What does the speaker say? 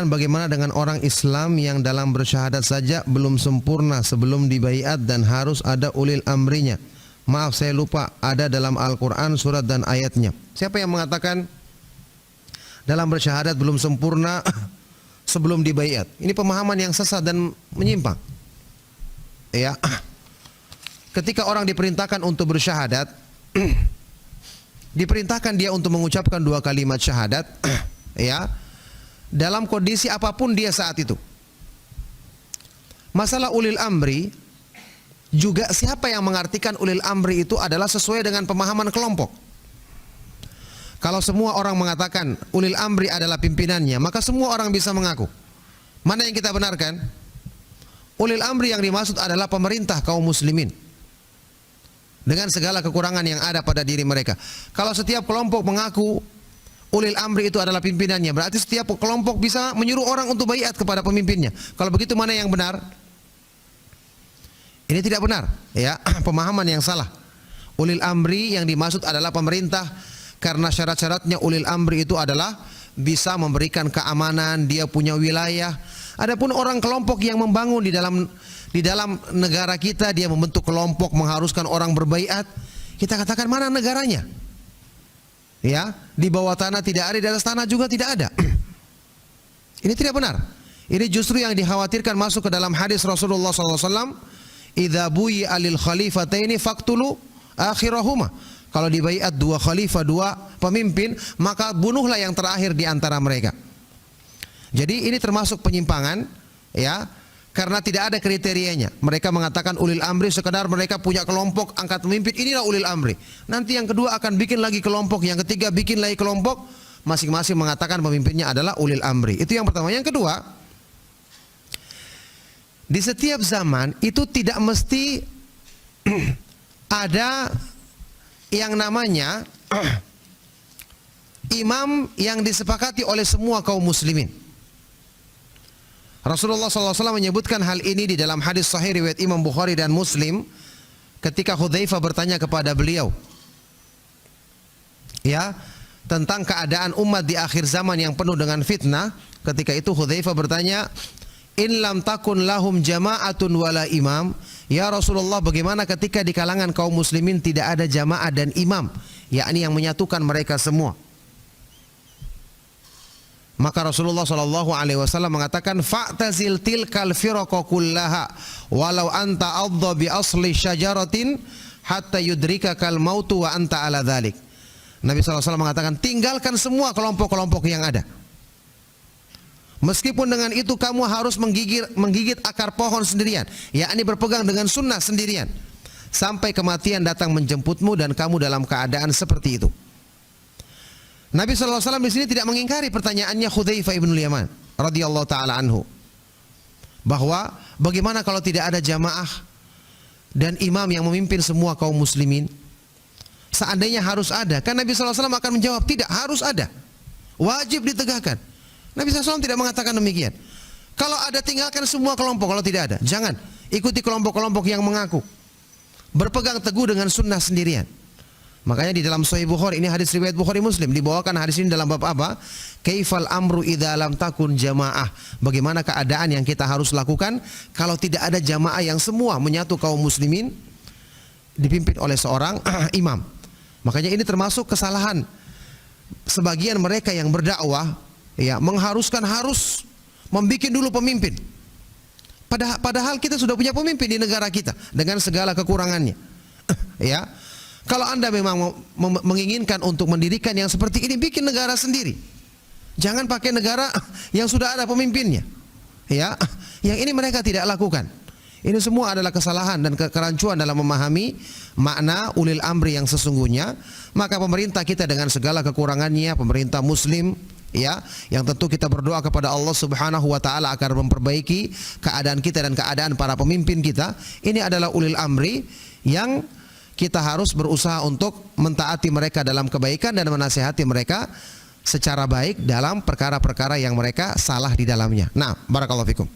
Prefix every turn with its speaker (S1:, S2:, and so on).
S1: pertanyaan, bagaimana dengan orang Islam yang dalam bersyahadat saja belum sempurna sebelum dibaiat dan harus ada ulil amrinya? Maaf saya lupa, ada dalam Al-Quran surat dan ayatnya. Siapa yang mengatakan dalam bersyahadat belum sempurna sebelum dibaiat? Ini pemahaman yang sesat dan menyimpang. Ya, ketika orang diperintahkan untuk bersyahadat, diperintahkan dia untuk mengucapkan 2 kalimat syahadat, ya, dalam kondisi apapun dia saat itu. Masalah ulil amri juga, siapa yang mengartikan ulil amri itu adalah sesuai dengan pemahaman kelompok. Kalau semua orang mengatakan ulil amri adalah pimpinannya, maka semua orang bisa mengaku. Mana yang kita benarkan? Ulil amri yang dimaksud adalah pemerintah kaum muslimin, dengan segala kekurangan yang ada pada diri mereka. Kalau setiap kelompok mengaku ulil amri itu adalah pimpinannya, berarti setiap kelompok bisa menyuruh orang untuk baiat kepada pemimpinnya. Kalau begitu mana yang benar? Ini tidak benar, ya, pemahaman yang salah. Ulil amri yang dimaksud adalah pemerintah, karena syarat-syaratnya ulil amri itu adalah bisa memberikan keamanan, dia punya wilayah. Adapun orang kelompok yang membangun di dalam negara kita, dia membentuk kelompok mengharuskan orang berbaiat, kita katakan mana negaranya? Ya, di bawah tanah tidak ada, di atas tanah juga tidak ada. Ini tidak benar. Ini justru yang dikhawatirkan masuk ke dalam hadis Rasulullah SAW. Idza buyi alil khalifataini faqtulu akhirahuma. Kalau dibaiat 2 khalifah, 2 pemimpin, maka bunuhlah yang terakhir di antara mereka. Jadi ini termasuk penyimpangan, ya, karena tidak ada kriterianya. Mereka mengatakan ulil amri sekedar mereka punya kelompok angkat pemimpin, inilah ulil amri. Nanti yang kedua akan bikin lagi kelompok, yang ketiga bikin lagi kelompok, masing-masing mengatakan pemimpinnya adalah ulil amri. Itu yang pertama. Yang kedua, di setiap zaman itu tidak mesti ada yang namanya imam yang disepakati oleh semua kaum muslimin. Rasulullah SAW menyebutkan hal ini di dalam hadis sahih riwayat Imam Bukhari dan Muslim, ketika Hudzaifah bertanya kepada beliau, ya, tentang keadaan umat di akhir zaman yang penuh dengan fitnah. Ketika itu Hudzaifah bertanya, in lam takun lahum jama'atun wala imam, ya Rasulullah, bagaimana ketika di kalangan kaum muslimin tidak ada jamaah dan imam, yakni yang menyatukan mereka semua? Maka Rasulullah SAW mengatakan, fa'tazil tilkal firqa kullaha walau anta adha bi asli syajaratin hatta yudrikakal mautu wa anta ala dhalik. Nabi SAW mengatakan, tinggalkan semua kelompok-kelompok yang ada. Meskipun dengan itu kamu harus menggigit akar pohon sendirian, yakni berpegang dengan sunnah sendirian, sampai kematian datang menjemputmu dan kamu dalam keadaan seperti itu. Nabi SAW di sini tidak mengingkari pertanyaannya Hudzaifah ibn Yaman radhiyallahu taala anhu, bahwa bagaimana kalau tidak ada jamaah dan imam yang memimpin semua kaum muslimin? Seandainya harus ada, kan Nabi SAW akan menjawab, tidak, harus ada, wajib ditegakkan. Nabi SAW tidak mengatakan demikian. Kalau ada, tinggalkan semua kelompok. Kalau tidak ada, jangan ikuti kelompok-kelompok yang mengaku berpegang teguh dengan sunnah sendirian. Makanya di dalam Sahih Bukhari, ini hadis riwayat Bukhari Muslim, dibawakan hadis ini dalam bab apa? Kaifal amru idza lam takun jamaah. Bagaimana keadaan yang kita harus lakukan kalau tidak ada jamaah yang semua menyatu kaum muslimin dipimpin oleh seorang imam. Makanya ini termasuk kesalahan sebagian mereka yang berdakwah, ya, mengharuskan harus membikin dulu pemimpin. Padahal kita sudah punya pemimpin di negara kita dengan segala kekurangannya. Ya. Kalau Anda memang menginginkan untuk mendirikan yang seperti ini, bikin negara sendiri. Jangan pakai negara yang sudah ada pemimpinnya. Ya, yang ini mereka tidak lakukan. Ini semua adalah kesalahan dan kerancuan dalam memahami makna ulil amri yang sesungguhnya. Maka pemerintah kita dengan segala kekurangannya, pemerintah muslim, ya, yang tentu kita berdoa kepada Allah Subhanahu wa taala agar memperbaiki keadaan kita dan keadaan para pemimpin kita. Ini adalah ulil amri yang kita harus berusaha untuk mentaati mereka dalam kebaikan dan menasihati mereka secara baik dalam perkara-perkara yang mereka salah di dalamnya. Nah, barakallahu fikum.